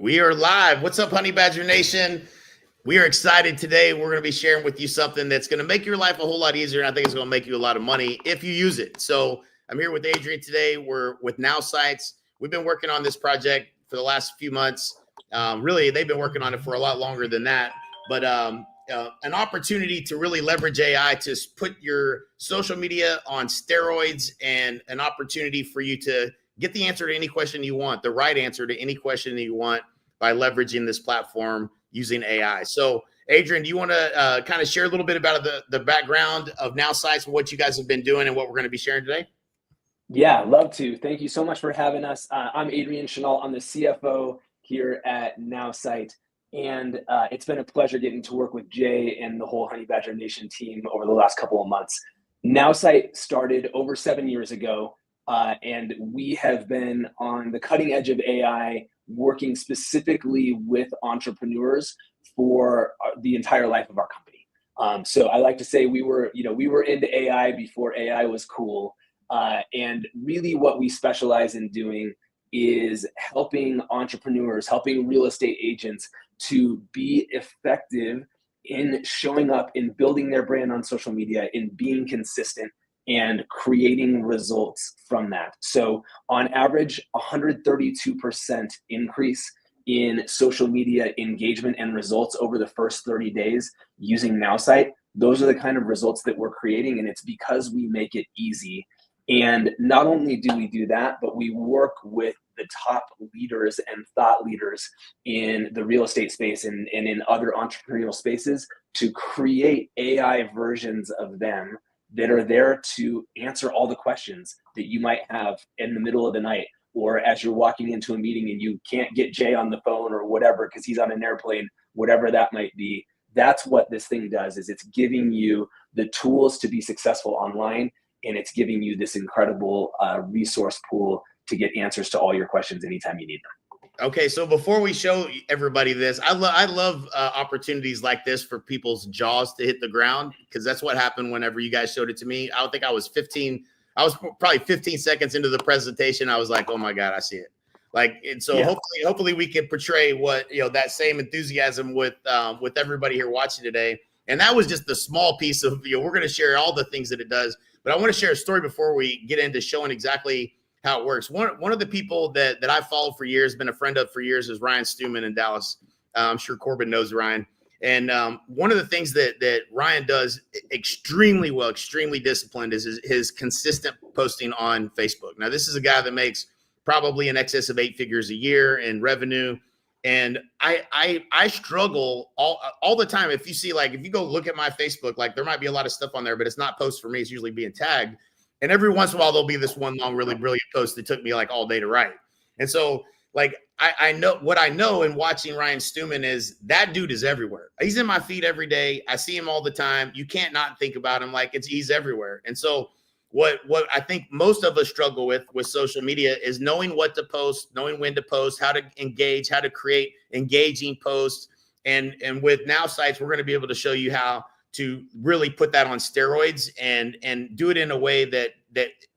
We are live. What's up, Honey Badger Nation? We are excited today. We're going to be sharing with you something that's going to make your life a whole lot easier, and I think it's going to make you a lot of money if you use it. So I'm here with Adrian today. We're with Now Sites. We've been working on this project for the last few months. Really, they've been working on it for a lot longer than that. But an opportunity to really leverage AI to put your social media on steroids, and an opportunity for you to get the answer to any question you want, the right answer to any question that you want by leveraging this platform using AI. So, Adrian, do you want to kind of share a little bit about the background of Now Sites, what you guys have been doing, and what we're going to be sharing today? Yeah, love to. Thank you so much for having us. I'm Adrian Chenal. I'm the CFO here at NowSite, and it's been a pleasure getting to work with Jay and the whole Honey Badger Nation team over the last couple of months. NowSite started over 7 years ago, and we have been on the cutting edge of AI, working specifically with entrepreneurs for the entire life of our company. So I like to say we were into AI before AI was cool. And really what we specialize in doing is helping entrepreneurs, helping real estate agents to be effective in showing up, in building their brand on social media, in being consistent and creating results from that. So on average, 132% increase in social media engagement and results over the first 30 days using NowSite. Those are the kind of results that we're creating, and it's because we make it easy. And not only do we do that, but we work with the top leaders and thought leaders in the real estate space and in other entrepreneurial spaces to create AI versions of them that are there to answer all the questions that you might have in the middle of the night, or as you're walking into a meeting and you can't get Jay on the phone or whatever because he's on an airplane, whatever that might be. That's what this thing does, is it's giving you the tools to be successful online, and it's giving you this incredible resource pool to get answers to all your questions anytime you need them. Okay, so before we show everybody this, I love opportunities like this for people's jaws to hit the ground, because that's what happened whenever you guys showed it to me. I think I was probably 15 seconds into the presentation. I was like, oh my God, I see it. And so yeah. Hopefully we can portray what, that same enthusiasm with everybody here watching today. And that was just the small piece of, we're going to share all the things that it does. But I want to share a story before we get into showing exactly how it works. One of the people that I've followed for years, been a friend of for years, is Ryan Stewman in Dallas. I'm sure Corbin knows Ryan. And one of the things that Ryan does extremely well, extremely disciplined, is his consistent posting on Facebook. Now, this is a guy that makes probably in excess of 8 figures a year in revenue. And I struggle all the time. If you see, if you go look at my Facebook, there might be a lot of stuff on there, but it's not posts for me. It's usually being tagged. And every once in a while, there'll be this one long, really brilliant post that took me all day to write. And so I know what I know in watching Ryan Stewman is that dude is everywhere. He's in my feed every day. I see him all the time. You can't not think about him. He's everywhere. And so what I think most of us struggle with social media is knowing what to post, knowing when to post, how to engage, how to create engaging posts. And with Now Sites, we're going to be able to show you how to really put that on steroids and do it in a way that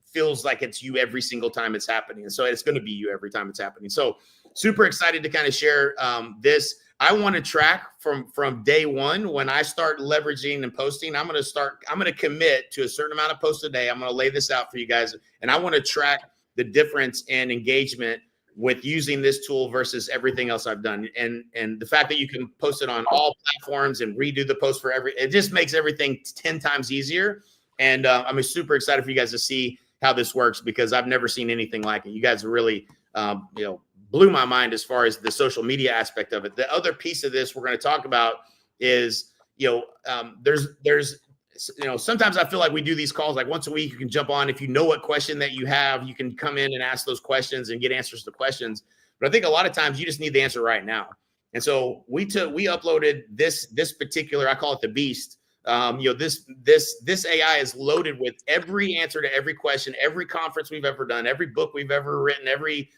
feels like it's you every single time it's happening. And so it's going to be you every time it's happening. So super excited to kind of share this. I want to track from day one. When I start leveraging and posting, I'm going to commit to a certain amount of posts a day. I'm going to lay this out for you guys. And I want to track the difference in engagement with using this tool versus everything else I've done. And the fact that you can post it on all platforms and redo the post it just makes everything 10 times easier. And I'm super excited for you guys to see how this works, because I've never seen anything like it. You guys really, blew my mind as far as the social media aspect of it. The other piece of this we're going to talk about is, there's sometimes I feel like we do these calls once a week. You can jump on. If you know what question that you have, you can come in and ask those questions and get answers to questions. But I think a lot of times you just need the answer right now. And so we uploaded this particular, I call it the beast. This AI is loaded with every answer to every question, every conference we've ever done, every book we've ever written, every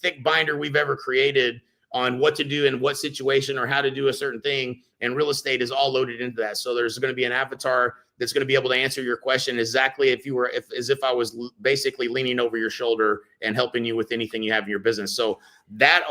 thick binder we've ever created on what to do in what situation or how to do a certain thing. And real estate is all loaded into that. So there's going to be an avatar that's going to be able to answer your question exactly as if I was basically leaning over your shoulder and helping you with anything you have in your business. So that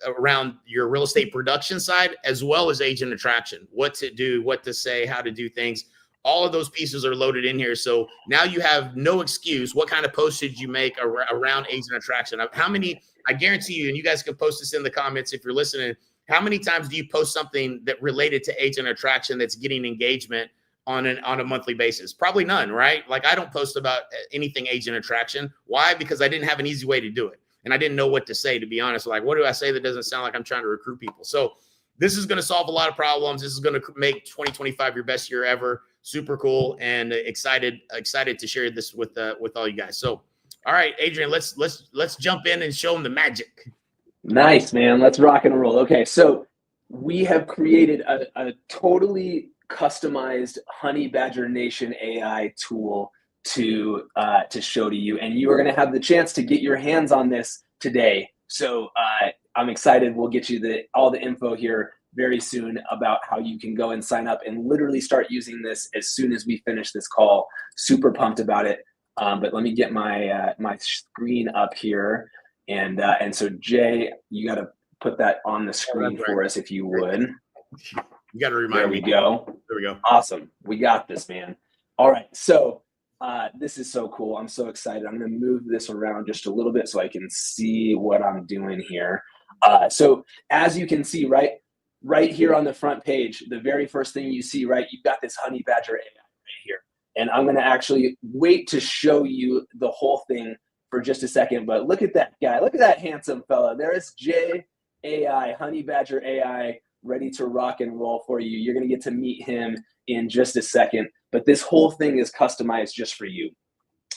around your real estate production side, as well as agent attraction, what to do, what to say, how to do things. All of those pieces are loaded in here. So now you have no excuse what kind of postage you make around agent attraction. How many, I guarantee you, and you guys can post this in the comments if you're listening, how many times do you post something that related to agent attraction that's getting engagement on a monthly basis? Probably none, right? Like I don't post about anything agent attraction. Why? Because I didn't have an easy way to do it. And I didn't know what to say, to be honest. Like, what do I say that doesn't sound like I'm trying to recruit people? So this is going to solve a lot of problems. This is going to make 2025 your best year ever. Super cool, and excited to share this with all you guys. So, all right, Adrian, let's jump in and show them the magic. Nice, man. Let's rock and roll. Okay, so we have created a totally customized Honey Badger Nation AI tool to show to you, and you are going to have the chance to get your hands on this today. So I'm excited. We'll get you all the info here very soon about how you can go and sign up and literally start using this as soon as we finish this call. Super pumped about it. But let me get my my screen up here, and so Jay, you got to put that on the screen for us if you would. You got to remind me. There we go. There we go. Awesome. We got this, man. All right. So this is so cool. I'm so excited. I'm going to move this around just a little bit so I can see what I'm doing here. So as you can see, right here on the front page, the very first thing you see, right, you've got this Honey Badger AI right here. And I'm going to actually wait to show you the whole thing for just a second. But look at that guy. Look at that handsome fella. There is Jay AI, Honey Badger AI, ready to rock and roll for you. You're going to get to meet him in just a second. But this whole thing is customized just for you.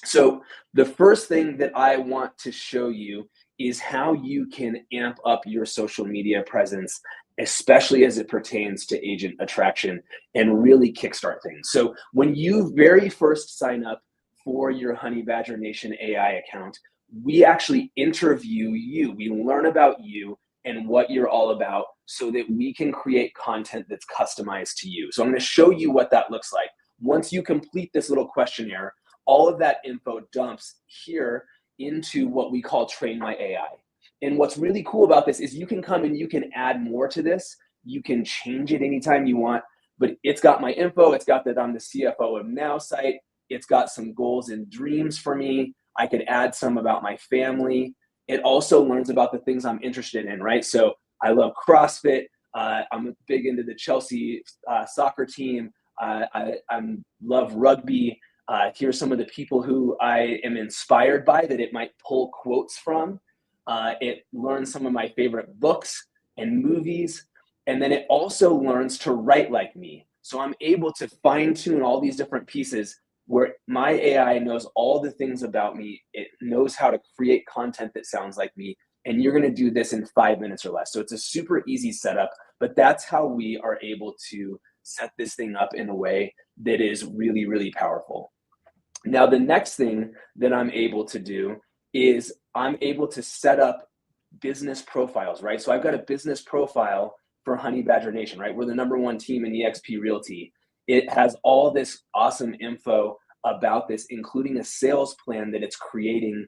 So the first thing that I want to show you is how you can amp up your social media presence, especially as it pertains to agent attraction, and really kickstart things. So when you very first sign up for your Honey Badger Nation AI account, we actually interview you. We learn about you and what you're all about so that we can create content that's customized to you. So I'm going to show you what that looks like. Once you complete this little questionnaire, all of that info dumps here into what we call Train My AI. And what's really cool about this is you can come and you can add more to this. You can change it anytime you want, but it's got my info. It's got that I'm the CFO of Now Site. It's got some goals and dreams for me. I could add some about my family. It also learns about the things I'm interested in, right? So I love CrossFit. I'm big into the Chelsea soccer team. I love rugby. Here's some of the people who I am inspired by that it might pull quotes from. It learns some of my favorite books and movies. And then it also learns to write like me. So I'm able to fine tune all these different pieces where my AI knows all the things about me. It knows how to create content that sounds like me. And you're going to do this in 5 minutes or less. So it's a super easy setup, but that's how we are able to set this thing up in a way that is really, really powerful. Now, the next thing that I'm able to do is I'm able to set up business profiles, right? So I've got a business profile for Honey Badger Nation, right? We're the #1 team in eXp Realty. It has all this awesome info about this, including a sales plan that it's creating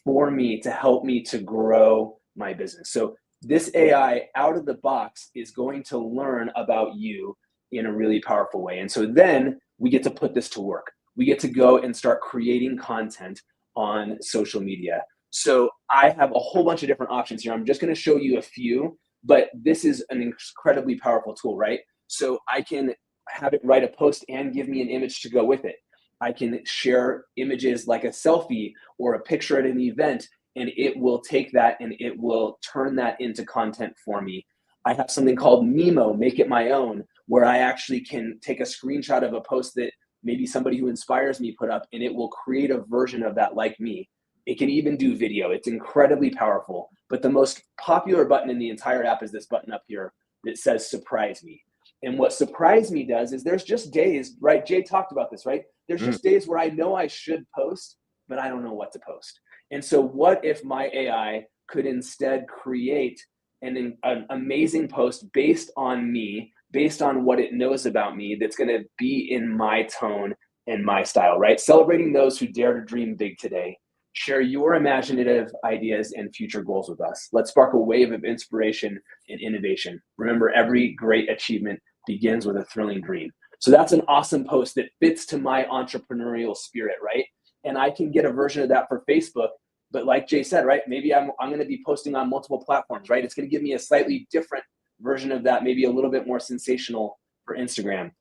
for me to help me to grow my business. So this AI out of the box is going to learn about you in a really powerful way. And so then we get to put this to work. We get to go and start creating content on social media. So I have a whole bunch of different options here. I'm just going to show you a few, but this is an incredibly powerful tool, right? So I can have it write a post and give me an image to go with it. I can share images like a selfie or a picture at an event, and it will take that and it will turn that into content for me. I have something called Memo, Make It My Own, where I actually can take a screenshot of a post that maybe somebody who inspires me put up, and it will create a version of that like me. It can even do video. It's incredibly powerful. But the most popular button in the entire app is this button up here that says Surprise Me. And what Surprise Me does is there's just days, right? Jay talked about this, right? There's just days where I know I should post, but I don't know what to post. And so what if my AI could instead create an amazing post based on me, based on what it knows about me, that's going to be in my tone and my style, right? Celebrating those who dare to dream big today. Share your imaginative ideas and future goals with us. Let's spark a wave of inspiration and innovation. Remember, every great achievement begins with a thrilling dream. So that's an awesome post that fits to my entrepreneurial spirit, right? And I can get a version of that for Facebook. But like Jay said, right, maybe I'm going to be posting on multiple platforms, right? It's going to give me a slightly different version of that, maybe a little bit more sensational for Instagram.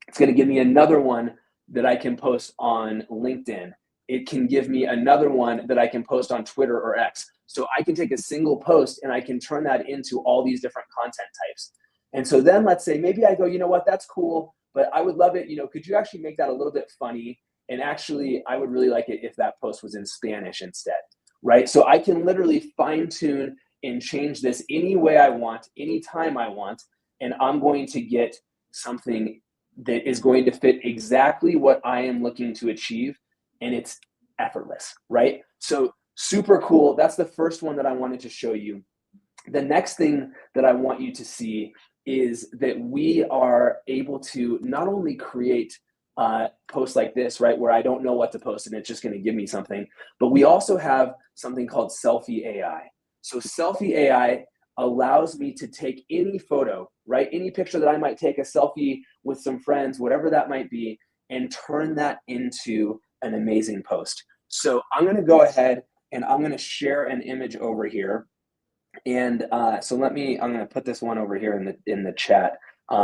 It's going to give me another one that I can post on LinkedIn. It can give me another one that I can post on Twitter or X. So I can take a single post and I can turn that into all these different content types. And so then let's say maybe I go, you know what, that's cool, but I would love it. You know, could you actually make that a little bit funny? And actually, I would really like it if that post was in Spanish instead, right? So I can literally fine tune and change this any way I want, anytime I want, and I'm going to get something that is going to fit exactly what I am looking to achieve, and it's effortless, right? So super cool. That's the first one that I wanted to show you. The next thing that I want you to see is that we are able to not only create posts like this, right, where I don't know what to post and it's just going to give me something, but we also have something called Selfie AI. So Selfie AI allows me to take any photo, right, any picture that I might take, a selfie with some friends, whatever that might be, and turn that into an amazing post. So I'm going to go ahead and I'm going to share an image over here. And so I'm going to put this one over here in the chat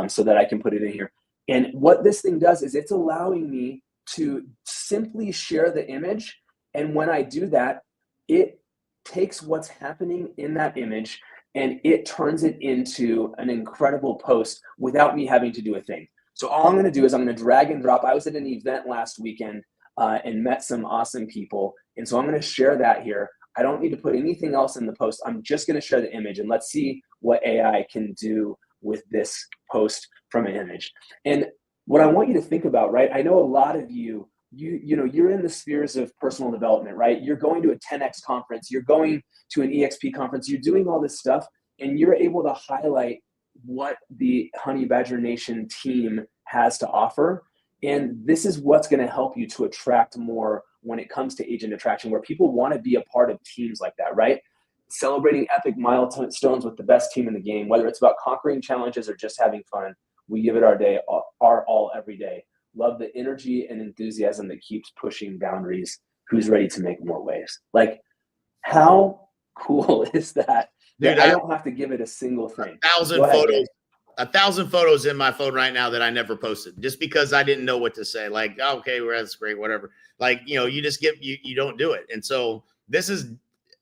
so that I can put it in here. And what this thing does is it's allowing me to simply share the image. And when I do that, it takes what's happening in that image and it turns it into an incredible post without me having to do a thing. So all I'm going to do is I'm going to drag and drop. I was at an event last weekend and met some awesome people. And so I'm going to share that here. I don't need to put anything else in the post. I'm just going to share the image and let's see what AI can do with this post from an image. And what I want you to think about, right? I know a lot of you know, you're in the spheres of personal development, right? You're going to a 10X conference, you're going to an EXP conference, you're doing all this stuff, and you're able to highlight what the Honey Badger Nation team has to offer. And this is what's going to help you to attract more when it comes to agent attraction, where people want to be a part of teams like that, right? Celebrating epic milestones with the best team in the game, whether it's about conquering challenges or just having fun. We give it our all every day. Love the energy and enthusiasm that keeps pushing boundaries. Who's ready to make more waves? Like, how cool is that? Dude, I don't have to give it a single thing. 1,000 photos. 1,000 photos in my phone right now that I never posted just because I didn't know what to say. Like, oh, okay, well, that's great, whatever. Like, you know, you just you don't do it. And so this is,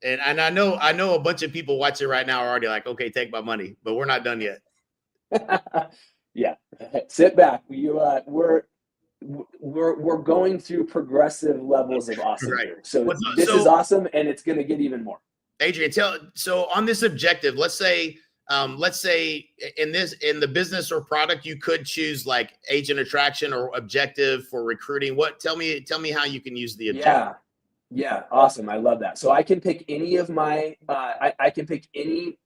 and I know a bunch of people watching right now are already like, okay, take my money, but we're not done yet. Yeah, sit back. We're going through progressive levels of awesome Right. here. So this is awesome, and it's going to get even more. Adrian, so on this objective, let's say in the business or product, you could choose like agent attraction or objective for recruiting. Tell me how you can use the objective. Yeah, awesome. I love that. So I can pick any of my I can pick any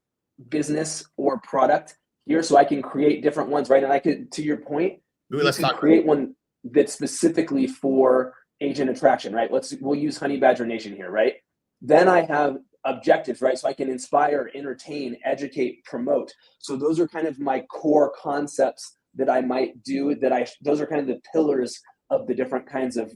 business or product here, so I can create different ones, right? And I could, to your point, create one that's specifically for agent attraction, right? We'll use Honey Badger Nation here, right? Then I have objectives, right? So I can inspire, entertain, educate, promote. So those are kind of my core concepts that I might do. Those are kind of the pillars of the different kinds of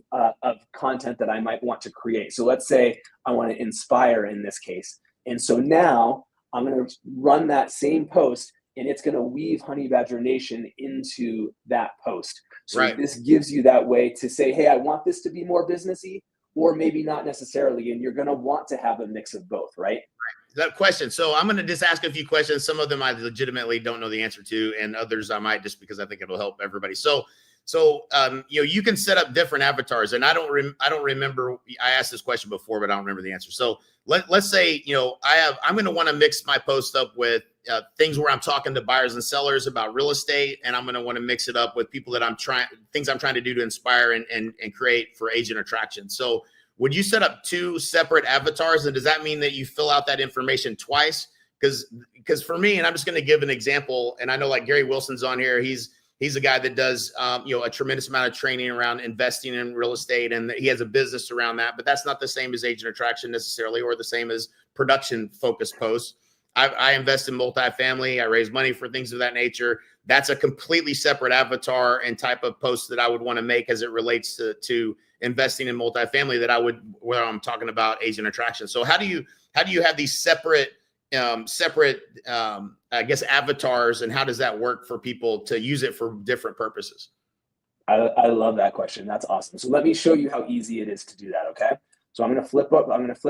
content that I might want to create. So let's say I want to inspire in this case, and so now I'm going to run that same post, and it's going to weave Honey Badger Nation into that post. So right. This gives you that way to say, hey, I want this to be more businessy, or maybe not necessarily. And you're going to want to have a mix of both, right? That question. So I'm going to just ask a few questions. Some of them I legitimately don't know the answer to, and others I might, just because I think it'll help everybody. So you know, you can set up different avatars, and I don't remember. I asked this question before, but I don't remember the answer. So let's say, you know, I'm going to want to mix my post up with things where I'm talking to buyers and sellers about real estate, and I'm going to want to mix it up with people that things I'm trying to do to inspire and create for agent attraction. So would you set up two separate avatars, and does that mean that you fill out that information twice? because for me, and I'm just going to give an example, and I know like Gary Wilson's on here. He's a guy that does a tremendous amount of training around investing in real estate, and he has a business around that. But that's not the same as agent attraction necessarily, or the same as production focused posts. I invest in multifamily. I raise money for things of that nature. That's a completely separate avatar and type of post that I would want to make as it relates to investing in multifamily where I'm talking about agent attraction. So how do you have these separate I guess avatars, and how does that work for people to use it for different purposes? I love that question. That's awesome. So let me show you how easy it is to do that. Okay. So I'm going to flip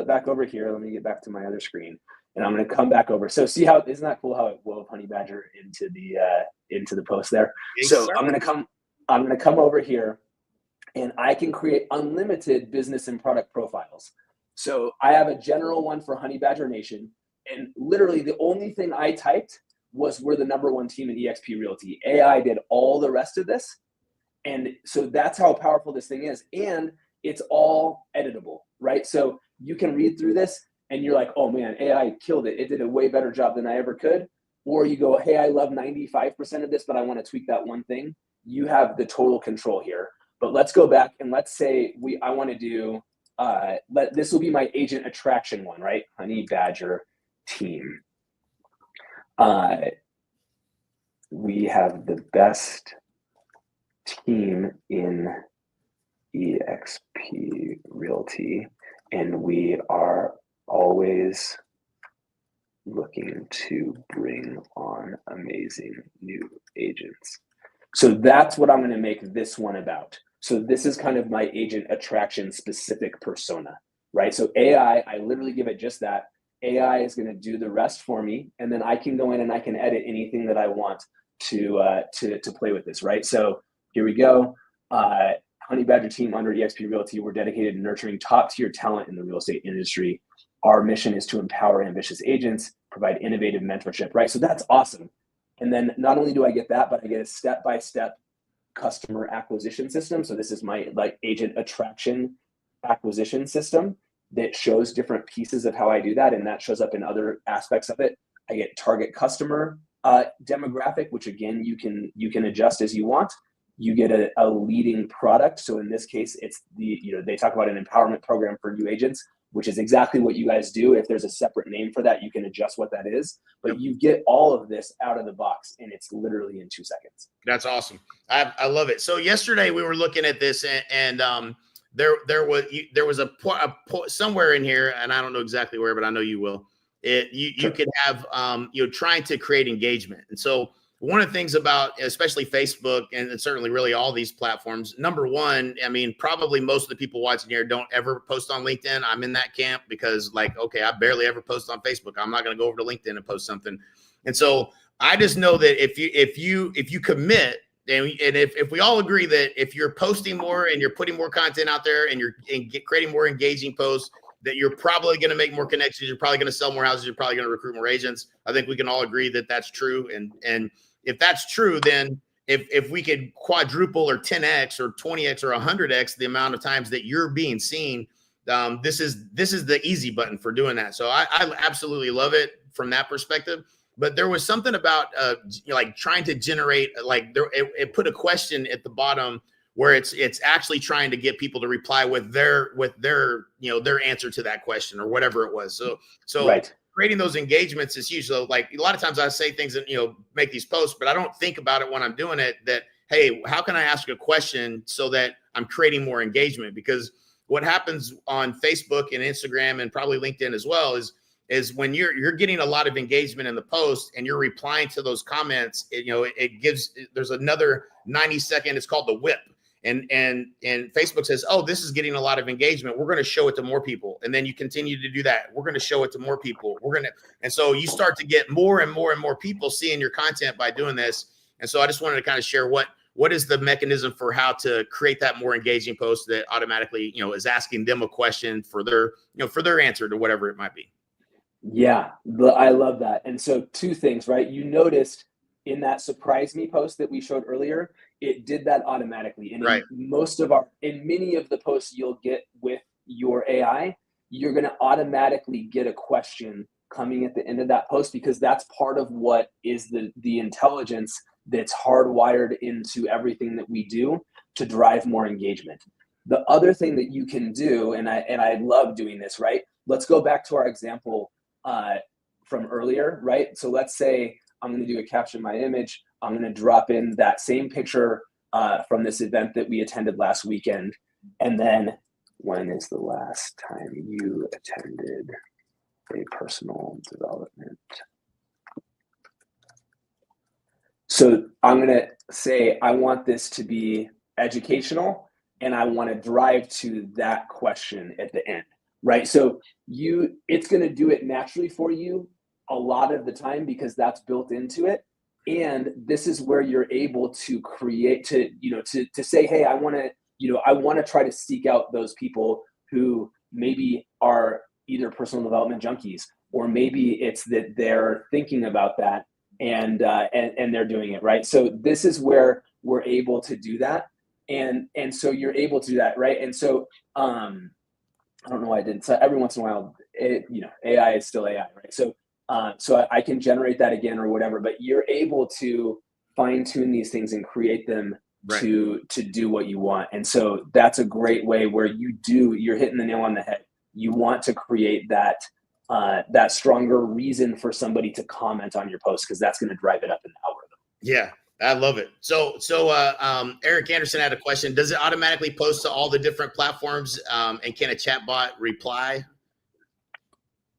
back over here. Let me get back to my other screen, and I'm going to come back over. So see how, isn't that cool how it wove Honey Badger into the post there? Yes, so sir. I'm going to come over here, and I can create unlimited business and product profiles. So I have a general one for Honey Badger Nation, and literally the only thing I typed was we're the #1 team in eXp Realty. AI did all the rest of this. And so that's how powerful this thing is. And it's all editable, right? So you can read through this and you're like, oh man, AI killed it. It did a way better job than I ever could. Or you go, hey, I love 95% of this, but I want to tweak that one thing. You have the total control here. But let's go back and let's say I want to do, this will be my agent attraction one, right? Honey Badger team. We have the best team in eXp Realty, and we are always looking to bring on amazing new agents. So that's what I'm going to make this one about. So this is kind of my agent attraction specific persona, right? So AI, I literally give it just that. AI is going to do the rest for me, and then I can go in and I can edit anything that I want to play with this, right? So here we go. Honey Badger team under eXp Realty, we're dedicated to nurturing top-tier talent in the real estate industry. Our mission is to empower ambitious agents, provide innovative mentorship, right? So that's awesome. And then not only do I get that, but I get a step-by-step customer acquisition system. So this is my agent attraction acquisition system that shows different pieces of how I do that. And that shows up in other aspects of it. I get target customer demographic, which again, you can adjust as you want. You get a leading product. So in this case, it's they talk about an empowerment program for new agents, which is exactly what you guys do. If there's a separate name for that, you can adjust what that is. But you get all of this out of the box, and it's literally in 2 seconds. That's awesome. I love it. So yesterday we were looking at this, and there was a somewhere in here, and I don't know exactly where, but I know you will. You could have trying to create engagement, and so one of the things about especially Facebook and certainly really all these platforms, number one, I mean, probably most of the people watching here don't ever post on LinkedIn. I'm in that camp because okay, I barely ever post on Facebook. I'm not going to go over to LinkedIn and post something. And so I just know that if you commit, and if we all agree that if you're posting more and you're putting more content out there and you're creating more engaging posts, that you're probably going to make more connections. You're probably going to sell more houses. You're probably going to recruit more agents. I think we can all agree that that's true. And if that's true, then if we could quadruple or 10x or 20x or 100x the amount of times that you're being seen, this is the easy button for doing that. So I absolutely love it from that perspective. But there was something about trying to generate it put a question at the bottom where it's actually trying to get people to reply with their answer to that question or whatever it was. So right. Creating those engagements is huge. So a lot of times I say things and make these posts, but I don't think about it when I'm doing it that, hey, how can I ask a question so that I'm creating more engagement? Because what happens on Facebook and Instagram and probably LinkedIn as well is when you're getting a lot of engagement in the post and you're replying to those comments, there's another 90-second, it's called the whip. And Facebook says, oh, this is getting a lot of engagement. We're going to show it to more people. And then you continue to do that. We're going to show it to more people. And so you start to get more and more and more people seeing your content by doing this. And so I just wanted to kind of share what is the mechanism for how to create that more engaging post that automatically, is asking them a question for their answer to whatever it might be. Yeah, I love that. And so 2 things, right? You noticed in that surprise me post that we showed earlier, it did that automatically. And right. in many of the posts you'll get with your AI, you're going to automatically get a question coming at the end of that post, because that's part of what is the intelligence that's hardwired into everything that we do to drive more engagement. The other thing that you can do, and I love doing this, right? Let's go back to our example from earlier, right? So let's say I'm going to do a caption my image. I'm going to drop in that same picture from this event that we attended last weekend. And then, when is the last time you attended a personal development? So I'm going to say, I want this to be educational, and I want to drive to that question at the end, right? So it's going to do it naturally for you a lot of the time, because that's built into it. And this is where you're able to create, to say, hey, I want to try to seek out those people who maybe are either personal development junkies, or maybe it's that they're thinking about that and they're doing it, right? So this is where we're able to do that. And so you're able to do that, right? And so I don't know why I didn't. So every once in a while, AI is still AI, right? So I can generate that again or whatever, but you're able to fine tune these things and create them to do what you want. And so that's a great way where you're hitting the nail on the head. You want to create that stronger reason for somebody to comment on your post, because that's going to drive it up in the algorithm. Yeah, I love it. So Eric Anderson had a question. Does it automatically post to all the different platforms? And can a chatbot reply?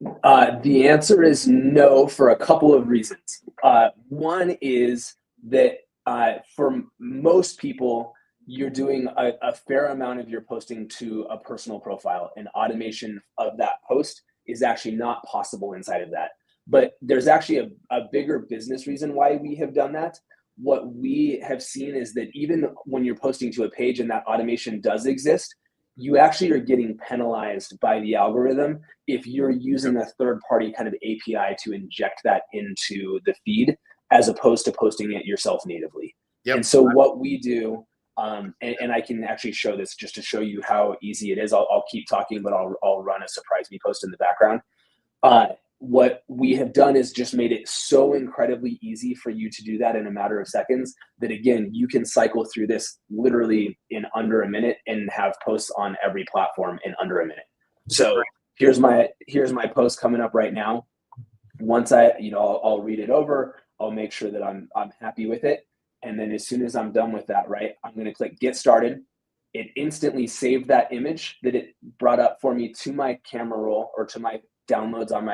The answer is no, for a couple of reasons. One is that for most people, you're doing a fair amount of your posting to a personal profile, and automation of that post is actually not possible inside of that. But there's actually a bigger business reason why we have done that. What we have seen is that even when you're posting to a page and that automation does exist, you actually are getting penalized by the algorithm if you're using a third-party kind of API to inject that into the feed, as opposed to posting it yourself natively. Yep. And so what we do, and I can actually show this just to show you how easy it is. I'll keep talking, but I'll run a surprise me post in the background. What we have done is just made it so incredibly easy for you to do that in a matter of seconds that, again, you can cycle through this literally in under a minute and have posts on every platform in under a minute. So here's my post coming up right now. Once I'll read it over, I'll make sure that I'm happy with it. And then as soon as I'm done with that, right, I'm going to click get started. It instantly saved that image that it brought up for me to my camera roll, or to my downloads on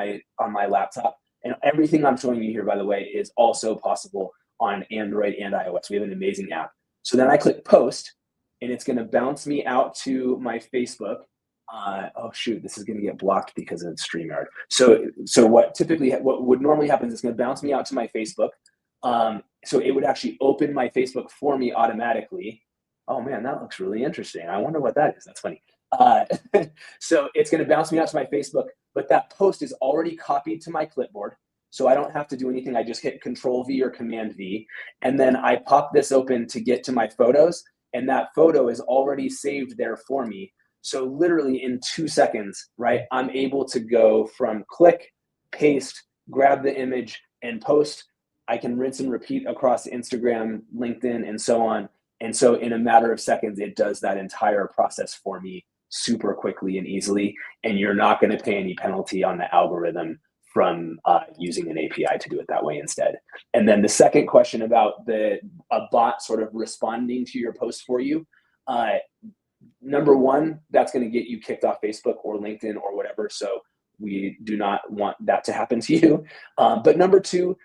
my laptop. And everything I'm showing you here, by the way, is also possible on Android and iOS. We have an amazing app. So then I click post, and it's going to bounce me out to my Facebook. Oh shoot, this is going to get blocked because of StreamYard. So what would normally happen is it's going to bounce me out to my Facebook. So it would actually open my Facebook for me automatically. Oh man, that looks really interesting. I wonder what that is. That's funny. So it's going to bounce me out to my Facebook, but that post is already copied to my clipboard. So I don't have to do anything. I just hit Control V or Command V. And then I pop this open to get to my photos. And that photo is already saved there for me. So literally in 2 seconds, right, I'm able to go from click, paste, grab the image, and post. I can rinse and repeat across Instagram, LinkedIn, and so on. And so in a matter of seconds, it does that entire process for me super quickly and easily. And you're not going to pay any penalty on the algorithm from using an API to do it that way instead. And then the second question about a bot sort of responding to your post for you. Number one, that's going to get you kicked off Facebook or LinkedIn or whatever. So we do not want that to happen to you. But number two,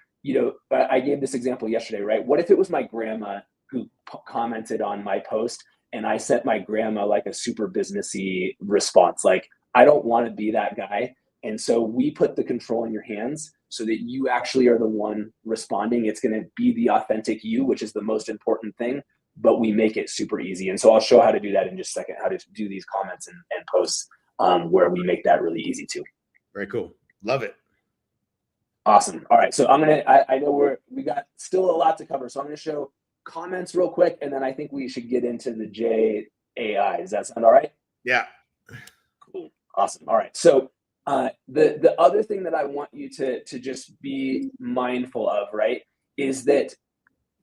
I gave this example yesterday, right? What if it was my grandma who commented on my post, and I sent my grandma like a super businessy response? Like, I don't want to be that guy. And so we put the control in your hands so that you actually are the one responding. It's going to be the authentic you, which is the most important thing, but we make it super easy. And so I'll show how to do that in just a second, how to do these comments and posts where we make that really easy too. Very cool. Love it. Awesome. All right. So I know we got still a lot to cover. So I'm going to show comments real quick, and then I think we should get into the JAI. Does that sound all right? Yeah. Cool. Awesome. All right. So The other thing that I want you to just be mindful of, right, is that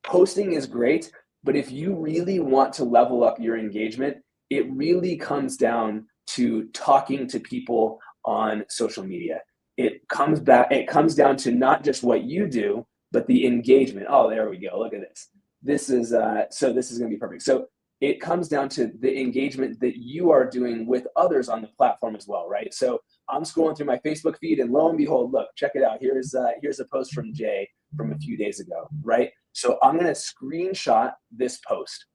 posting is great, but if you really want to level up your engagement, it really comes down to talking to people on social media. It comes down to not just what you do, but the engagement. Oh, there we go. Look at this. This is this is going to be perfect. So it comes down to the engagement that you are doing with others on the platform as well, right? So I'm scrolling through my Facebook feed, and lo and behold, look, check it out. Here's a post from Jay from a few days ago, right? So I'm going to screenshot this post,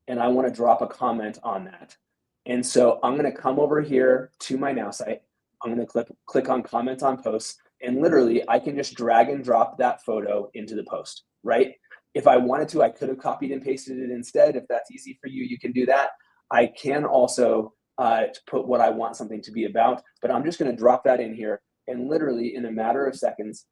and I want to drop a comment on that. And so I'm going to come over here to my Now site. I'm going to click on comment on posts, and literally I can just drag and drop that photo into the post, right? If I wanted to, I could have copied and pasted it instead. If that's easy for you, you can do that. I can also put what I want something to be about, but I'm just going to drop that in here, and literally in a matter of seconds,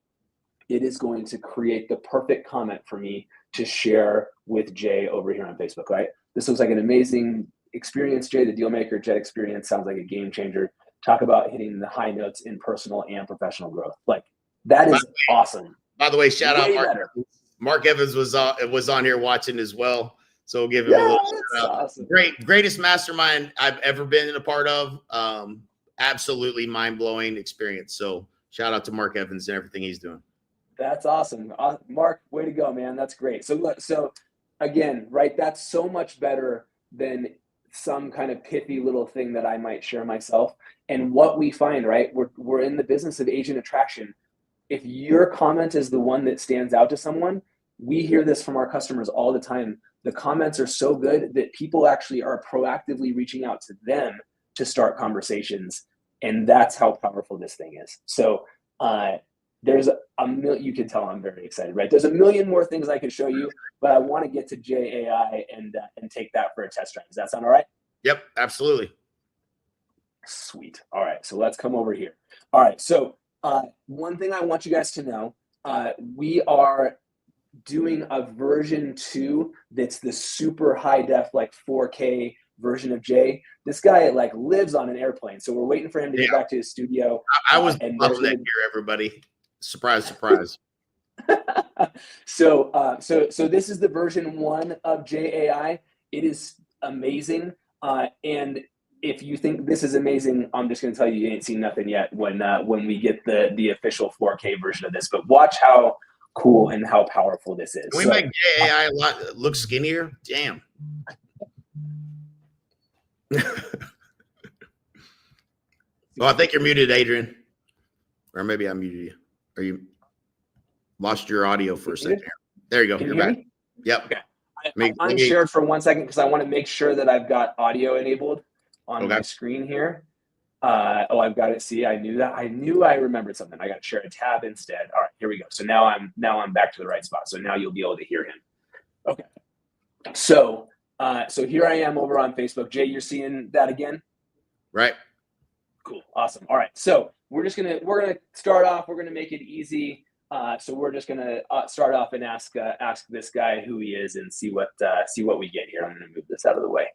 it is going to create the perfect comment for me to share with Jay over here on Facebook, right? This looks like an amazing experience, Jay. The Dealmaker Jet experience sounds like a game changer. Talk about hitting the high notes in personal and professional growth. Like, that is awesome. By the way, shout out Mark. Better. Mark Evans was on here watching as well. So we'll give him a little shout out. Awesome. Greatest mastermind I've ever been a part of. Absolutely mind-blowing experience. So shout out to Mark Evans and everything he's doing. That's awesome. Mark, way to go, man. That's great. So look, so again, right, that's so much better than some kind of pithy little thing that I might share myself. And what we find, right, we're in the business of agent attraction. If your comment is the one that stands out to someone, we hear this from our customers all the time. The comments are so good that people actually are proactively reaching out to them to start conversations. And that's how powerful this thing is. So there's a million, you can tell I'm very excited, right? There's a million more things I could show you, but I want to get to JAI and take that for a test drive. Does that sound all right? Yep, absolutely. Sweet. All right, so let's come over here. All right, so one thing I want you guys to know, we are doing a version 2 that's the super high def, like 4K version of Jay. This guy like lives on an airplane, so we're waiting for him to get back to his studio. I was loving that here, everybody. Surprise, surprise. So this is the version 1 of JAI. It is amazing. And if you think this is amazing, I'm just going to tell you ain't seen nothing yet when we get the official 4K version of this. But watch how cool and how powerful this is. Can we make JAI a lot look skinnier? Damn. Well, I think you're muted, Adrian. Or maybe I muted you. Or you lost your audio for a second. There you go. You're back. Yep. Okay. I'm unshared for 1 second because I want to make sure that I've got audio enabled on my screen here. I've got it. See, I knew that. I knew I remembered something. I got to share a tab instead. All right, here we go. So now I'm back to the right spot. So now you'll be able to hear him. Okay. So here I am over on Facebook. Jay, you're seeing that again? Right. Cool. Awesome. All right. So we're gonna start off. We're gonna make it easy. So we're just gonna start off and ask this guy who he is and see what we get here. I'm gonna move this out of the way.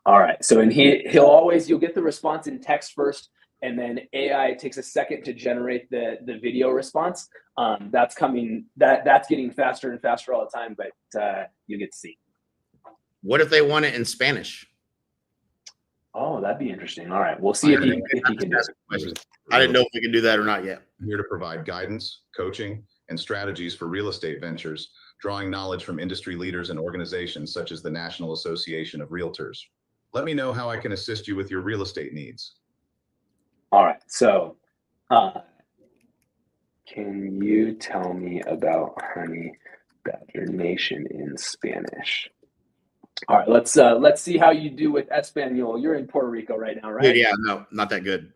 All right. So you'll get the response in text first, and then AI takes a second to generate the video response. That's getting faster and faster all the time, but you get to see. What if they want it in Spanish? Oh, that'd be interesting. All right, we'll see if he can do it. I didn't know if we can do that or not yet. I'm here to provide guidance, coaching, and strategies for real estate ventures, drawing knowledge from industry leaders and organizations such as the National Association of Realtors. Let me know how I can assist you with your real estate needs. All right, so can you tell me about Honey Badger Nation in Spanish? All right, let's see how you do with Espanol. You're in Puerto Rico right now, right? Dude, yeah, no, not that good.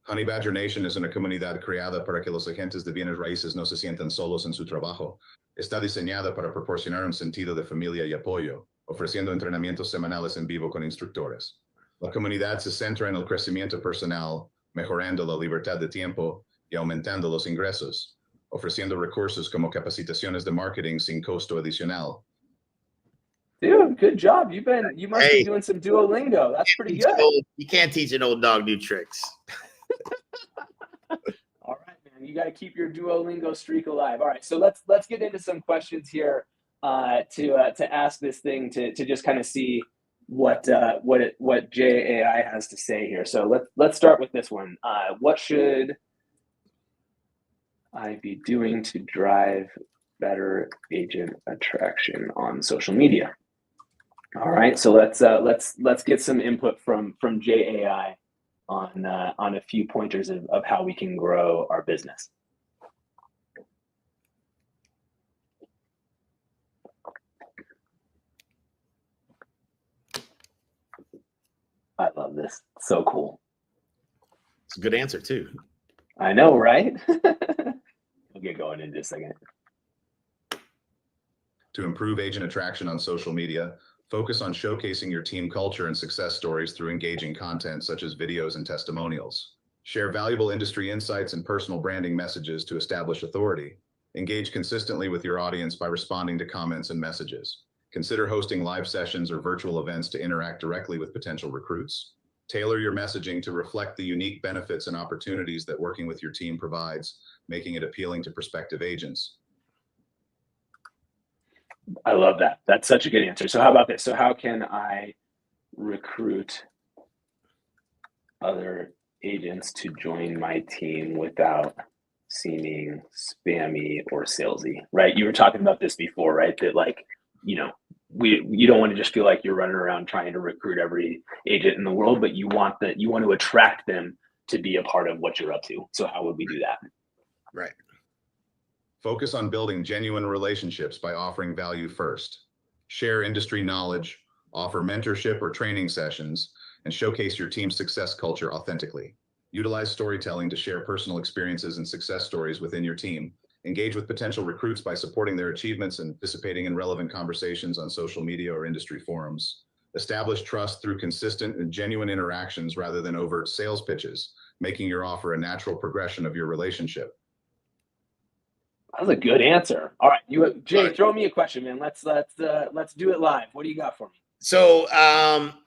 Honey Badger Nation es una comunidad creada para que los agentes de bienes raíces no se sientan solos en su trabajo. Está diseñada para proporcionar un sentido de familia y apoyo, ofreciendo entrenamientos semanales en vivo con instructores. La comunidad se centra en el crecimiento personal, mejorando la libertad de tiempo y aumentando los ingresos, ofreciendo recursos como capacitaciones de marketing sin costo adicional. Dude, good job. You must Hey. be doing some Duolingo. That's pretty Teach an good. old- you can't teach an old dog new tricks. All right, man. You got to keep your Duolingo streak alive. All right, so let's get into some questions here to ask this thing to just kind of see what JAI has to say here. So let's start with this one. What should I be doing to drive better agent attraction on social media? All right, so let's get some input from JAI on a few pointers of how we can grow our business. I love this. So cool. It's a good answer too. I know, right? We'll get going in just a second. To improve agent attraction on social media, focus on showcasing your team culture and success stories through engaging content such as videos and testimonials. Share valuable industry insights and personal branding messages to establish authority. Engage consistently with your audience by responding to comments and messages. Consider hosting live sessions or virtual events to interact directly with potential recruits. Tailor your messaging to reflect the unique benefits and opportunities that working with your team provides, making it appealing to prospective agents. I love that. That's such a good answer. So how about this? So how can I recruit other agents to join my team without seeming spammy or salesy, right? You were talking about this before, right? That like, you know, you don't want to just feel like you're running around trying to recruit every agent in the world, but you want to attract them to be a part of what you're up to. So how would we do that? Right. Focus on building genuine relationships by offering value first. Share industry knowledge, offer mentorship or training sessions, and showcase your team's success culture authentically. Utilize storytelling to share personal experiences and success stories within your team. Engage with potential recruits by supporting their achievements and participating in relevant conversations on social media or industry forums. Establish trust through consistent and genuine interactions rather than overt sales pitches, making your offer a natural progression of your relationship. That was a good answer. All right, Jay, throw me a question, man. Let's do it live. What do you got for me? So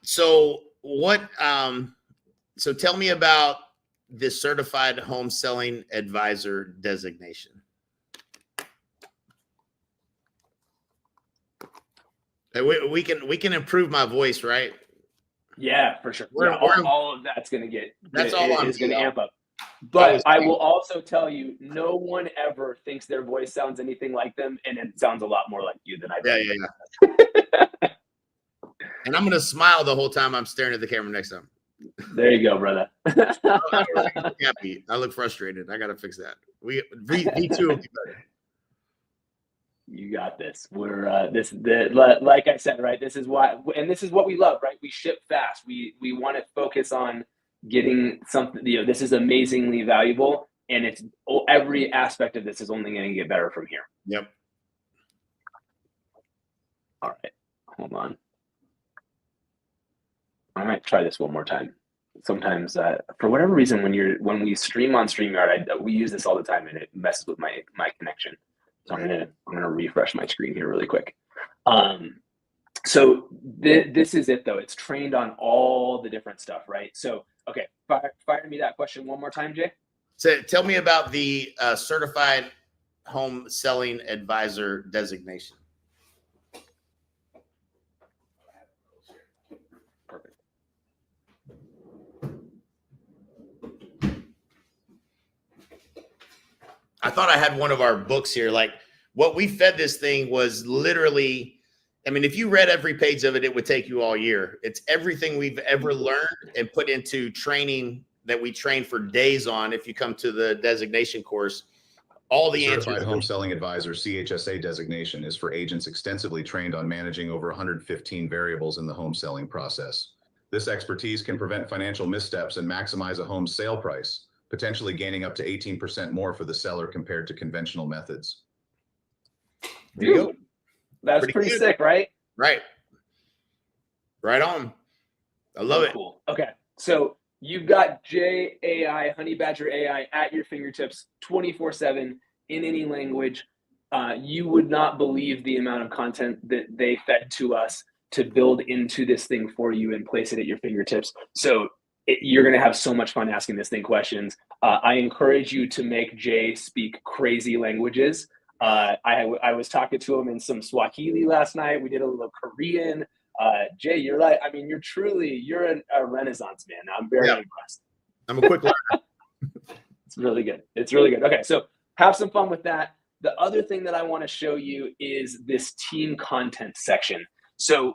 so tell me about the certified home selling advisor designation. We can improve my voice, right? Yeah, for sure. All of that's going to amp up. But I will also tell you, no one ever thinks their voice sounds anything like them, and it sounds a lot more like you than I do. Yeah. And I'm gonna smile the whole time I'm staring at the camera next time. There you go, brother. Happy. I look frustrated. I gotta fix that. V2 will be better. You got this. We're like I said, right? This is what we love, right? We ship fast. We want to focus on getting something. This is amazingly valuable, and it's every aspect of this is only going to get better from here. Yep. All right, hold on. I might try this one more time. Sometimes, for whatever reason, when we stream on StreamYard, we use this all the time, and it messes with my connection. So I'm gonna refresh my screen here really quick. So this is it though. It's trained on all the different stuff, right? So okay, fire me that question one more time, Jay. So tell me about the certified home selling advisor designation. Perfect. I thought I had one of our books here. Like what we fed this thing was literally, I mean, if you read every page of it, it would take you all year. It's everything we've ever learned and put into training that we train for days on. If you come to the designation course, all the answers. Certified Home Selling Advisor CHSA designation is for agents extensively trained on managing over 115 variables in the home selling process. This expertise can prevent financial missteps and maximize a home's sale price, potentially gaining up to 18% more for the seller compared to conventional methods. There you go. That's pretty sick, right? Right. Right on. I love it. Cool. Okay. So you've got JAI, Honey Badger AI at your fingertips 24/7 in any language. You would not believe the amount of content that they fed to us to build into this thing for you and place it at your fingertips. So you're going to have so much fun asking this thing questions. I encourage you to make Jay speak crazy languages. I was talking to him in some Swahili last night. We did a little Korean. Jay, you're a Renaissance man. I'm very impressed. I'm a quick learner. It's really good. It's really good. Okay, so have some fun with that. The other thing that I want to show you is this team content section. So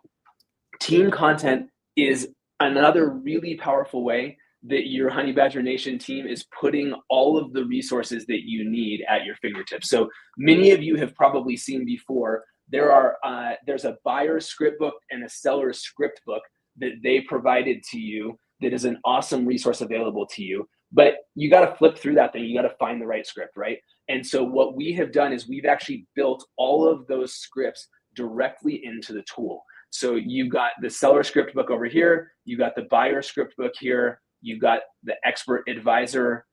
team content is another really powerful way that your Honey Badger Nation team is putting all of the resources that you need at your fingertips. So many of you have probably seen before, there's a buyer script book and a seller script book that they provided to you that is an awesome resource available to you. But you got to flip through that thing. You got to find the right script, right? And so what we have done is we've actually built all of those scripts directly into the tool. So you've got the seller script book over here. You got the buyer script book here. You've got the expert advisor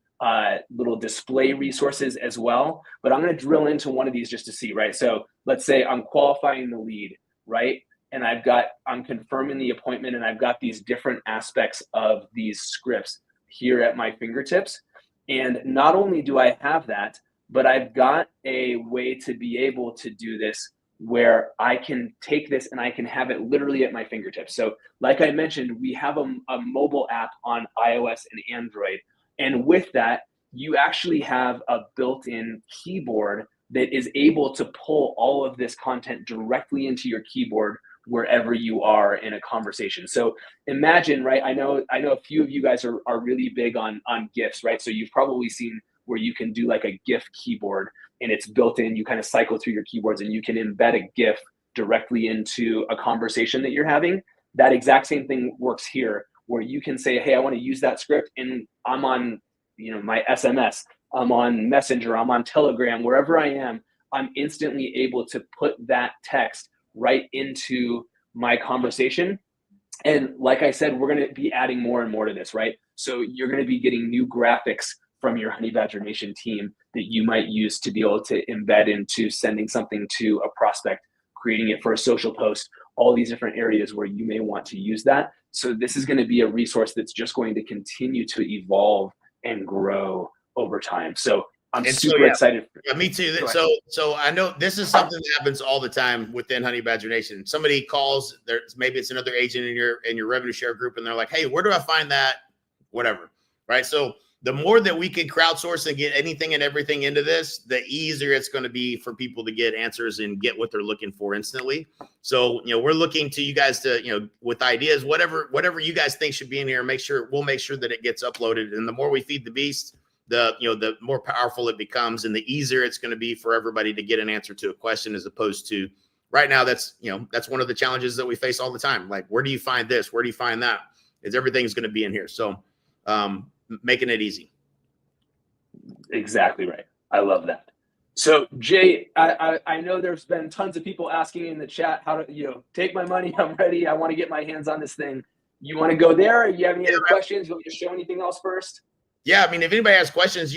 little display resources as well. But I'm going to drill into one of these just to see, right? So let's say I'm qualifying the lead, right? And I'm confirming the appointment, and I've got these different aspects of these scripts here at my fingertips. And not only do I have that, but I've got a way to be able to do this where I can take this and I can have it literally at my fingertips. So like I mentioned, we have a mobile app on iOS and Android. And with that, you actually have a built-in keyboard that is able to pull all of this content directly into your keyboard wherever you are in a conversation. So imagine, right? I know a few of you guys are really big on GIFs, right? So you've probably seen where you can do like a GIF keyboard and it's built in, you kind of cycle through your keyboards and you can embed a GIF directly into a conversation that you're having. That exact same thing works here where you can say, hey, I want to use that script and I'm on, my SMS, I'm on Messenger, I'm on Telegram, wherever I am, I'm instantly able to put that text right into my conversation. And like I said, we're going to be adding more and more to this, right? So you're going to be getting new graphics from your Honey Badger Nation team that you might use to be able to embed into sending something to a prospect, creating it for a social post, all these different areas where you may want to use that. So this is going to be a resource that's just going to continue to evolve and grow over time. So I'm super excited. Yeah, me too. So I know this is something that happens all the time within Honey Badger Nation. Somebody calls, maybe it's another agent in your revenue share group, and they're like, hey, where do I find that? Whatever, right? So the more that we can crowdsource and get anything and everything into this, the easier it's going to be for people to get answers and get what they're looking for instantly. So, we're looking to you guys to, with ideas, whatever you guys think should be in here, we'll make sure that it gets uploaded. And the more we feed the beast, the more powerful it becomes and the easier it's going to be for everybody to get an answer to a question, as opposed to right now. That's one of the challenges that we face all the time. Like, where do you find this? Where do you find that? Everything's going to be in here. So, making it easy. Exactly right. I love that. So Jay, I know there's been tons of people asking in the chat how to, take my money. I'm ready. I want to get my hands on this thing. You want to go there? Or you have any other questions? You want me to show anything else first? Yeah, I mean, if anybody has questions,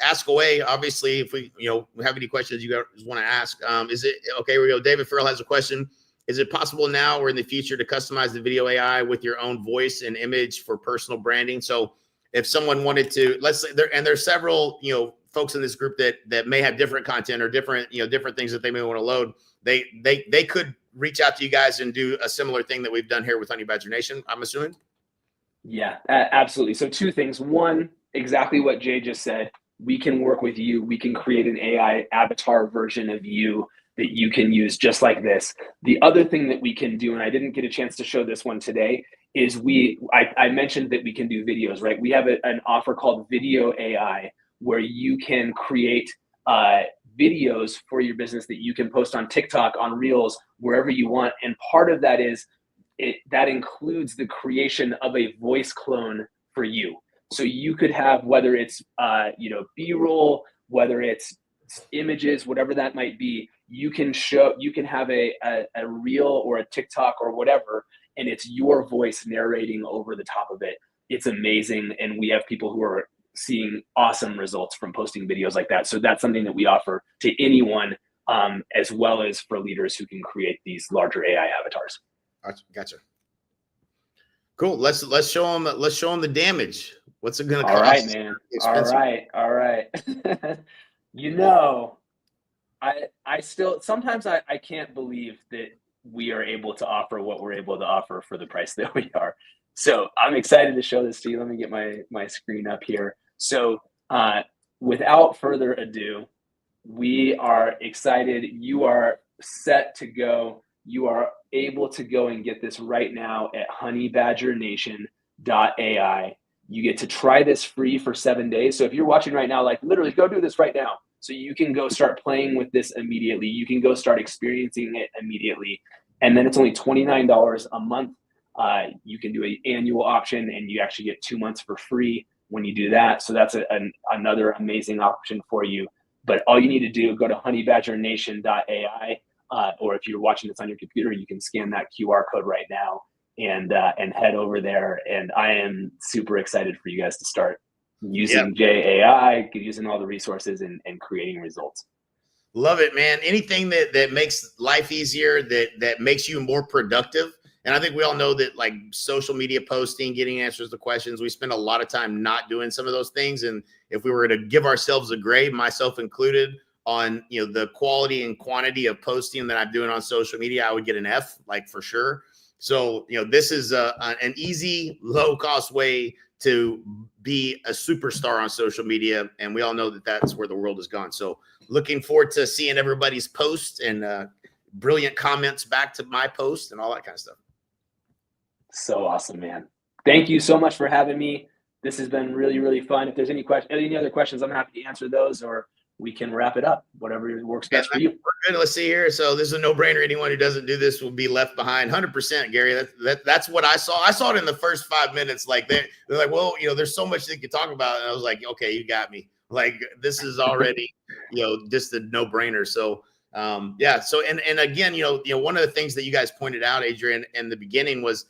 ask away. Obviously, if we, have any questions you guys want to ask, is it okay? We go. David Farrell has a question. Is it possible now or in the future to customize the video AI with your own voice and image for personal branding? So if someone wanted to, let's say there's several, folks in this group that may have different content or different things that they may want to load. They could reach out to you guys and do a similar thing that we've done here with Honey Badger Nation, I'm assuming. Yeah, absolutely. So two things. One, exactly what Jay just said. We can work with you. We can create an AI avatar version of you that you can use just like this. The other thing that we can do, and I didn't get a chance to show this one today, is I mentioned that we can do videos, right? We have an offer called Video AI where you can create videos for your business that you can post on TikTok, on Reels, wherever you want. And part of that is that includes the creation of a voice clone for you. So you could have, whether it's B-roll, whether it's images, whatever that might be, you can have a reel or a TikTok or whatever, and it's your voice narrating over the top of it. It's amazing. And we have people who are seeing awesome results from posting videos like that. So that's something that we offer to anyone, as well as for leaders who can create these larger AI avatars. Gotcha. Cool. Let's show them the damage. What's it gonna cost? All right, man. Expensive. All right. You know, I still sometimes I can't believe that we are able to offer what we're able to offer for the price that we are. So I'm excited to show this to you. Let me get my screen up here. So without further ado, we are excited. You are set to go. You are able to go and get this right now at honeybadgernation.ai. You get to try this free for 7 days. So if you're watching right now, like literally go do this right now. So you can go start playing with this immediately. You can go start experiencing it immediately. And then it's only $29 a month. You can do an annual option and you actually get 2 months for free when you do that. So that's another amazing option for you. But all you need to do, go to honeybadgernation.ai. Or if you're watching this on your computer, you can scan that QR code right now and head over there. And I am super excited for you guys to start using JAI, using all the resources and creating results. Love it, man. Anything that makes life easier, that makes you more productive. And I think we all know that, like, social media posting, getting answers to questions, we spend a lot of time not doing some of those things. And if we were to give ourselves a grade, myself included, on, you know, the quality and quantity of posting that I'm doing on social media, I would get an F, like, for sure. So, you know, this is an easy, low cost way to be a superstar on social media. And we all know that that's where the world has gone. So looking forward to seeing everybody's posts and brilliant comments back to my post and all that kind of stuff. So awesome, man. Thank you so much for having me. This has been really, really fun. If there's any other questions, I'm happy to answer those, or we can wrap it up, whatever works best for you. We're good. Let's see here. So this is a no-brainer. Anyone who doesn't do this will be left behind. 100%, Gary. That's what I saw. I saw it in the first 5 minutes. Like they're like, well, you know, there's so much they could talk about. And I was like, okay, you got me. Like, this is already, you know, just a no-brainer. So yeah. So, and again, you know, one of the things that you guys pointed out, Adrian, in the beginning was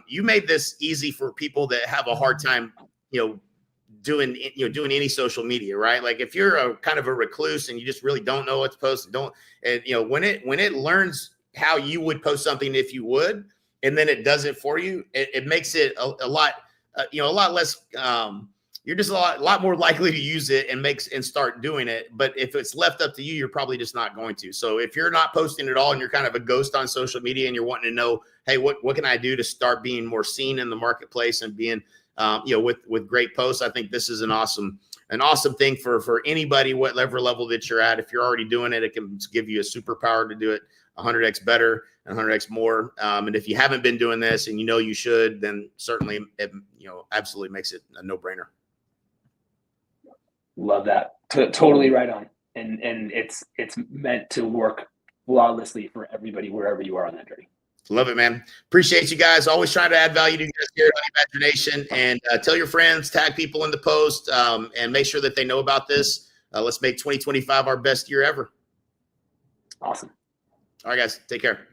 you made this easy for people that have a hard time, you know, doing any social media, right? Like if you're a kind of a recluse and you just really don't know what to post, and you know, when it learns how you would post something if you would, and then it does it for you, it makes it a lot, you know, a lot less, you're just a lot more likely to use it and start doing it. But if it's left up to you, you're probably just not going to. So if you're not posting at all and you're kind of a ghost on social media and you're wanting to know, hey, what can I do to start being more seen in the marketplace and being, you know, with great posts, I think this is an awesome thing for anybody, whatever level that you're at. If you're already doing it, it can give you a superpower to do it 100x better and 100x more. And if you haven't been doing this and you know you should, then certainly it, you know, absolutely makes it a no-brainer. Love that. Totally right on. And it's meant to work flawlessly for everybody wherever you are on that journey. Love it, man. Appreciate you guys. Always trying to add value to you guys here at Honey Badger Nation. And tell your friends, tag people in the post, and make sure that they know about this. Let's make 2025 our best year ever. Awesome. All right, guys. Take care.